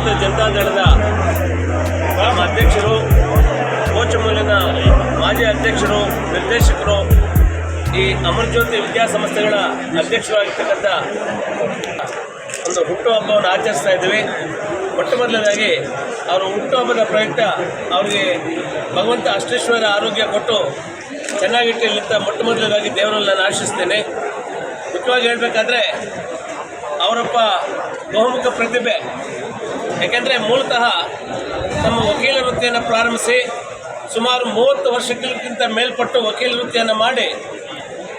ಜಾತ್ಯತೀತ ಜನತಾದಳದ ಗ್ರಾಮ ಅಧ್ಯಕ್ಷರು, ಕೋಚಮೂಲಿನ ಮಾಜಿ ಅಧ್ಯಕ್ಷರು, ನಿರ್ದೇಶಕರು, ಈ ಅಮರಜ್ಯೋತಿ ವಿದ್ಯಾಸಂಸ್ಥೆಗಳ ಅಧ್ಯಕ್ಷರಾಗಿರ್ತಕ್ಕಂಥ ಒಂದು ಹುಟ್ಟುಹಬ್ಬವನ್ನು ಆಚರಿಸ್ತಾ ಇದ್ದೀವಿ. ಮೊಟ್ಟ ಮೊದಲನೇದಾಗಿ ಅವರು ಹುಟ್ಟುಹಬ್ಬದ ಪ್ರಯುಕ್ತ ಅವರಿಗೆ ಭಗವಂತ ಅಷ್ಟೇಶ್ವರ ಆರೋಗ್ಯ ಕೊಟ್ಟು ಚೆನ್ನಾಗಿಟ್ಟಿಲ್ಲಿಂದ ಮೊಟ್ಟ ಮೊದಲನೇದಾಗಿ ದೇವರಲ್ಲಿ ನಾನು ಆಶಿಸ್ತೇನೆ. ಮುಖ್ಯವಾಗಿ ಹೇಳಬೇಕಾದ್ರೆ ಅವರಪ್ಪ ಬಹುಮುಖ ಪ್ರತಿಭೆ. ಯಾಕೆಂದರೆ ಮೂಲತಃ ನಮ್ಮ ವಕೀಲ ವೃತ್ತಿಯನ್ನು ಪ್ರಾರಂಭಿಸಿ ಸುಮಾರು 30 ವರ್ಷಕ್ಕಿಂತ ಮೇಲ್ಪಟ್ಟು ವಕೀಲ ವೃತ್ತಿಯನ್ನು ಮಾಡಿ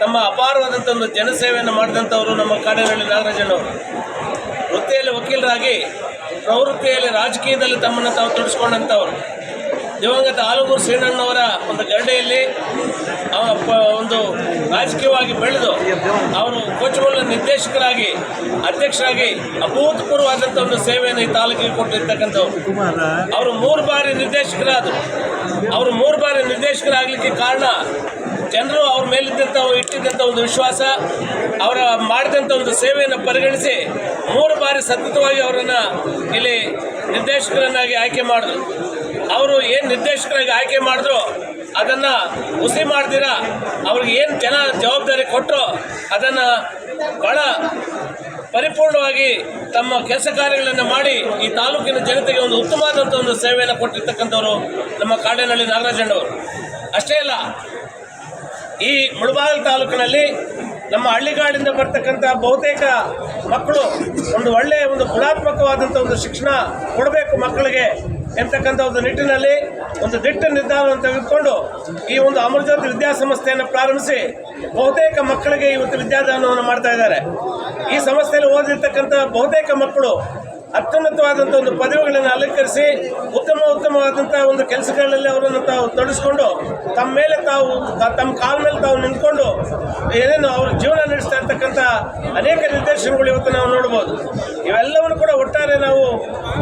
ತಮ್ಮ ಅಪಾರವಾದಂಥ ಒಂದು ಜನಸೇವೆಯನ್ನು ಮಾಡಿದಂಥವರು ನಮ್ಮ ಕಾಡೇನಹಳ್ಳಿ ನಾಗರಾಜನವರು. ವೃತ್ತಿಯಲ್ಲಿ ವಕೀಲರಾಗಿ ಪ್ರವೃತ್ತಿಯಲ್ಲಿ ರಾಜಕೀಯದಲ್ಲಿ ತಮ್ಮನ್ನು ತಾವು ತೊಡಗಿಸ್ಕೊಂಡಂಥವರು. ದಿವಂಗತ ಆಲೂರು ಶ್ರೀಣ್ಣನವರ ಒಂದು ಗರಡೆಯಲ್ಲಿ ಒಂದು ರಾಜಕೀಯವಾಗಿ ಬೆಳೆದು ಅವರು ಕೋಚಮೂಲ ನಿರ್ದೇಶಕರಾಗಿ ಅಧ್ಯಕ್ಷರಾಗಿ ಅಭೂತಪೂರ್ವವಾದಂಥ ಒಂದು ಸೇವೆಯನ್ನು ಈ ತಾಲೂಕಿಗೆ ಕೊಟ್ಟಿರ್ತಕ್ಕಂಥವ್ರು. ಅವರು 3 ಬಾರಿ ನಿರ್ದೇಶಕರಾದರು. ಅವರು 3 ಬಾರಿ ನಿರ್ದೇಶಕರಾಗಲಿಕ್ಕೆ ಕಾರಣ ಜನರು ಅವ್ರ ಮೇಲಿದ್ದಂಥ ಇಟ್ಟಿದ್ದಂಥ ಒಂದು ವಿಶ್ವಾಸ, ಅವರ ಮಾಡಿದಂಥ ಒಂದು ಸೇವೆಯನ್ನು ಪರಿಗಣಿಸಿ 3 ಬಾರಿ ಸತತವಾಗಿ ಅವರನ್ನು ಇಲ್ಲಿ ನಿರ್ದೇಶಕರನ್ನಾಗಿ ಆಯ್ಕೆ ಮಾಡಿದ್ರು. ಅವರು ಏನು ನಿರ್ದೇಶಕರಾಗಿ ಆಯ್ಕೆ ಮಾಡಿದ್ರು ಅದನ್ನು ಹುಸಿ ಮಾಡ್ದಿರ ಅವ್ರಿಗೆ ಏನು ಜನ ಜವಾಬ್ದಾರಿ ಕೊಟ್ಟರು ಅದನ್ನು ಭಾಳ ಪರಿಪೂರ್ಣವಾಗಿ ತಮ್ಮ ಕೆಲಸ ಕಾರ್ಯಗಳನ್ನು ಮಾಡಿ ಈ ತಾಲೂಕಿನ ಜನತೆಗೆ ಒಂದು ಉತ್ತಮವಾದಂಥ ಒಂದು ಸೇವೆಯನ್ನು ಕೊಟ್ಟಿರ್ತಕ್ಕಂಥವರು ನಮ್ಮ ಕಾಡೇನಹಳ್ಳಿ ನಾಗರಾಜಣ್ಣವರು. ಅಷ್ಟೇ ಅಲ್ಲ, ಈ ಮುಳಬಾಗಿಲು ತಾಲೂಕಿನಲ್ಲಿ ನಮ್ಮ ಹಳ್ಳಿಗಾಡಿಂದ ಬರ್ತಕ್ಕಂಥ ಬಹುತೇಕ ಮಕ್ಕಳು ಒಂದು ಒಳ್ಳೆಯ ಒಂದು ಗುಣಾತ್ಮಕವಾದಂಥ ಒಂದು ಶಿಕ್ಷಣ ಕೊಡಬೇಕು ಮಕ್ಕಳಿಗೆ ಎಂತಕ್ಕಂಥ ಒಂದು ನಿಟ್ಟಿನಲ್ಲಿ ಒಂದು ದಿಟ್ಟ ನಿರ್ಧಾರವನ್ನು ತೆಗೆದುಕೊಂಡು ಈ ಒಂದು ಅಮರಜ್ಯೋತಿ ವಿದ್ಯಾಸಂಸ್ಥೆಯನ್ನು ಪ್ರಾರಂಭಿಸಿ ಬಹುತೇಕ ಮಕ್ಕಳಿಗೆ ಇವತ್ತು ವಿದ್ಯಾದಾನವನ್ನು ಮಾಡ್ತಾ ಇದ್ದಾರೆ. ಈ ಸಂಸ್ಥೆಯಲ್ಲಿ ಓದಿರ್ತಕ್ಕಂಥ ಬಹುತೇಕ ಮಕ್ಕಳು ಅತ್ಯುನ್ನತವಾದಂಥ ಒಂದು ಪದವಿಗಳನ್ನು ಅಲಂಕರಿಸಿ ಉತ್ತಮವಾದಂಥ ಒಂದು ಕೆಲಸಗಳಲ್ಲಿ ಅವರನ್ನು ತಾವು ತೊಡಗಿಸ್ಕೊಂಡು ತಮ್ಮ ಮೇಲೆ ತಾವು ತಮ್ಮ ಕಾಲ ಮೇಲೆ ತಾವು ನಿಂತ್ಕೊಂಡು ಏನೇನು ಅವ್ರ ಜೀವನ ನಡೆಸ್ತಾ ಇರ್ತಕ್ಕಂಥ ಅನೇಕ ನಿದರ್ಶನಗಳು ಇವತ್ತು ನಾವು ನೋಡ್ಬೋದು. ಇವೆಲ್ಲವನ್ನು ಕೂಡ ಒಟ್ಟಾರೆ ನಾವು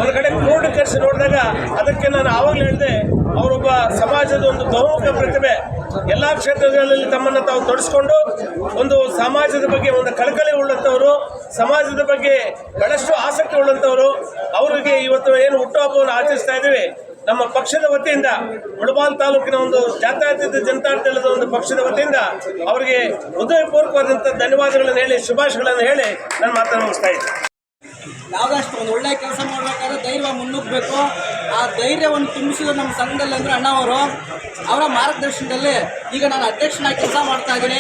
ಒಂದು ಕಡೆ ಕ್ರೋಢೀಕರಿಸಿ ನೋಡಿದಾಗ ಅದಕ್ಕೆ ನಾನು ಆವಾಗಲೇ ಹೇಳಿದೆ, ಅವರೊಬ್ಬ ಸಮಾಜದ ಒಂದು ಬಹುಮುಖ ಪ್ರತಿಭೆ. ಎಲ್ಲ ಕ್ಷೇತ್ರಗಳಲ್ಲಿ ತಮ್ಮನ್ನು ತಾವು ತೊಡಗಿಸ್ಕೊಂಡು ಒಂದು ಸಮಾಜದ ಬಗ್ಗೆ ಒಂದು ಕಳಕಳಿ ಉಳ್ಳಂಥವರು, ಸಮಾಜದ ಬಗ್ಗೆ ಬಹಳಷ್ಟು ಆಸಕ್ತಿ ಉಳ್ಳಂಥವರು. ಅವರಿಗೆ ಇವತ್ತು ಏನು ಹುಟ್ಟುಹಬ್ಬವನ್ನು ಆಚರಿಸ್ತಾ ಇದ್ದೀವಿ, ನಮ್ಮ ಪಕ್ಷದ ವತಿಯಿಂದ ಮುಳಬಾಗಿಲು ತಾಲೂಕಿನ ಒಂದು ಜಾತ್ಯತೀತ ಜನತಾದಳದ ಒಂದು ಪಕ್ಷದ ವತಿಯಿಂದ ಅವರಿಗೆ ಹೃದಯಪೂರ್ವಕವಾದಂಥ ಧನ್ಯವಾದಗಳನ್ನು ಹೇಳಿ ಶುಭಾಶಯಗಳನ್ನು ಹೇಳಿ ನಾನು ಮಾತನ್ನು ಮುಗಿಸ್ತಾ ಇದ್ದೀನಿ. ಯಾವುದಷ್ಟು ಒಂದು ಒಳ್ಳೆಯ ಕೆಲಸ ಮಾಡಬೇಕಾದ್ರೆ ಧೈರ್ಯ ಮುನ್ನುಗ್ಗಬೇಕು. ಆ ಧೈರ್ಯವನ್ನು ತುಂಬಿಸಿದ ನಮ್ಮ ಸಂಘದಲ್ಲಿ ಅಂದರೆ ಅಣ್ಣವರು ಅವರ ಮಾರ್ಗದರ್ಶನದಲ್ಲಿ ಈಗ ನಾನು ಅಧ್ಯಕ್ಷನಾಗಿ ಕೆಲಸ ಮಾಡ್ತಾ ಇದ್ದೀನಿ.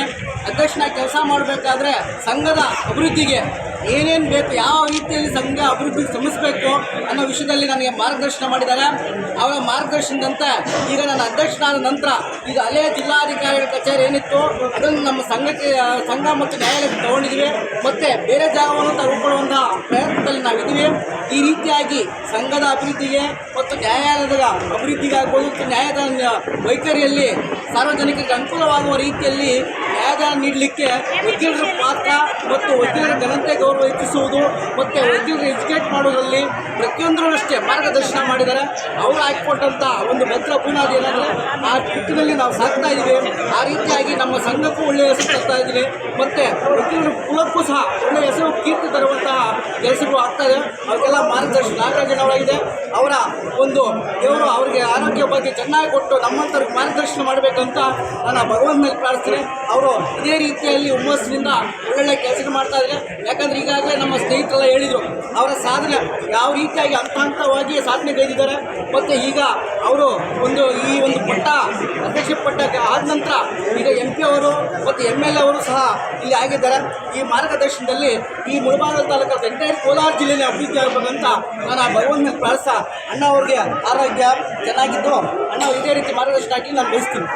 ಅಧ್ಯಕ್ಷನಾಗಿ ಕೆಲಸ ಮಾಡಬೇಕಾದ್ರೆ ಸಂಘದ ಅಭಿವೃದ್ಧಿಗೆ ಏನೇನು ಬೇಕು, ಯಾವ ರೀತಿಯಲ್ಲಿ ಸಂಘ ಅಭಿವೃದ್ಧಿಗೆ ಶ್ರಮಿಸಬೇಕು ಅನ್ನೋ ವಿಷಯದಲ್ಲಿ ನನಗೆ ಮಾರ್ಗದರ್ಶನ ಮಾಡಿದ್ದಾರೆ. ಅವರ ಮಾರ್ಗದರ್ಶನದಂತೆ ಈಗ ನಾನು ಅಧ್ಯಕ್ಷನಾದ ನಂತರ ಈಗ ಹಳೆಯ ಜಿಲ್ಲಾಧಿಕಾರಿಗಳ ಕಚೇರಿ ಏನಿತ್ತು ಅದನ್ನು ನಮ್ಮ ಸಂಘ ಮತ್ತು ನ್ಯಾಯಾಲಯಕ್ಕೆ ತಗೊಂಡಿದ್ದೀವಿ. ಮತ್ತು ಬೇರೆ ಜಾಗವನ್ನು ತಗೊಂಡುಕೊಳ್ಳುವಂಥ ಪ್ರಯತ್ನದಲ್ಲಿ ನಾವಿದ್ದೀವಿ. ಈ ರೀತಿಯಾಗಿ ಸಂಘದ ಅಭಿವೃದ್ಧಿಗೆ ಮತ್ತು ನ್ಯಾಯಾಲಯದ ಅಭಿವೃದ್ಧಿಗೆ ಆಗ್ಬೋದು, ನ್ಯಾಯದ ವೈಖರಿಯಲ್ಲಿ ಸಾರ್ವಜನಿಕರಿಗೆ ಅನುಕೂಲವಾಗುವ ರೀತಿಯಲ್ಲಿ ನ್ಯಾಯದಾನ ನೀಡಲಿಕ್ಕೆ ವಕೀಲರ ಪಾತ್ರ ಮತ್ತು ವಕೀಲರ ಘನತೆ ಗೌರವ ಹೆಚ್ಚಿಸುವುದು ಮತ್ತು ವಕೀಲರು ಎಜುಕೇಟ್ ಮಾಡೋದರಲ್ಲಿ ಪ್ರತಿಯೊಂದರಲ್ಲೂ ಅಷ್ಟೇ ಮಾರ್ಗದರ್ಶನ ಮಾಡಿದ್ದಾರೆ. ಅವರು ಹಾಕಿಕೊಟ್ಟಂಥ ಒಂದು ಭದ್ರ ಬುನಾದಿ ಏನಾದರೆ ಆ ನಿಟ್ಟಿನಲ್ಲಿ ನಾವು ಸಾಕ್ತಾ ಇದ್ದೀವಿ. ಆ ರೀತಿಯಾಗಿ ನಮ್ಮ ಸಂಘಕ್ಕೂ ಒಳ್ಳೆಯ ಹೆಸರು ತರ್ತಾ ಇದ್ದೀವಿ ಮತ್ತು ವಕೀಲರ ಕುಲಕ್ಕೂ ಸಹ ಒಳ್ಳೆಯ ಹೆಸರು ಕೀರ್ತಿ ತರುವಂತಹ ಕೆಲಸಗಳು ಆಗ್ತಾಯಿದೆ. ಅವರಿಗೆಲ್ಲ ಮಾರ್ಗದರ್ಶನ ನಾಗರಾಜನವರಾಗಿದೆ. ಅವರ ಒಂದು ದೇವರು ಅವರಿಗೆ ಆರೋಗ್ಯ ಬಗ್ಗೆ ಚೆನ್ನಾಗಿ ಕೊಟ್ಟು ನಮ್ಮಂಥವ್ರಿಗೆ ಮಾರ್ಗದರ್ಶನ ಮಾಡಬೇಕಂತ ನಾನು ಭಗವಂತನಲ್ಲಿ ಪ್ರಾರ್ಥಿಸ್ತೀನಿ. ಅವರು ಇದೇ ರೀತಿಯಲ್ಲಿ ಹುಮ್ಮಸ್ಸಿನಿಂದ ಒಳ್ಳೊಳ್ಳೆ ಕೆಲಸ ಮಾಡ್ತಾ ಇದ್ದಾರೆ. ಯಾಕಂದರೆ ಈಗಾಗಲೇ ನಮ್ಮ ಸ್ನೇಹಿತರೆಲ್ಲ ಹೇಳಿದರು ಅವರ ಸಾಧನೆ ಯಾವ ರೀತಿಯಾಗಿ ಹಂತವಾಗಿ ಸಾಧನೆಗೈದಿದ್ದಾರೆ. ಮತ್ತು ಈಗ ಅವರು ಈ ಒಂದು ಪಟ್ಟ ಅಧ್ಯಕ್ಷ ಪಟ್ಟಕ್ಕೆ ಆದ ನಂತರ ಈಗ MP ಅವರು ಮತ್ತು MLA ಅವರು ಸಹ ಇಲ್ಲಿ ಆಗಿದ್ದಾರೆ. ಈ ಮಾರ್ಗದರ್ಶನದಲ್ಲಿ ಈ ಮುಳಬಾಗಿಲು ತಾಲೂಕು ಎಂಟೈರ್ ಕೋಲಾರ ಜಿಲ್ಲೆಯಲ್ಲಿ ಅಭಿವೃದ್ಧಿ ಆಗಬೇಕಂತ ನಾನು ಆ ಭಗವಂತನಲ್ಲಿ ಪ್ರಾರ್ಥಿಸ್ತಾ ಅಣ್ಣ ಅವ್ರಿಗೆ ಆರೋಗ್ಯ ಚೆನ್ನಾಗಿದ್ದು ಅಣ್ಣ ಇದೇ ರೀತಿ ಮಾರ್ಗದರ್ಶನ ಹಾಕಿ ನಾನು ಬಯಸ್ತೀನಿ.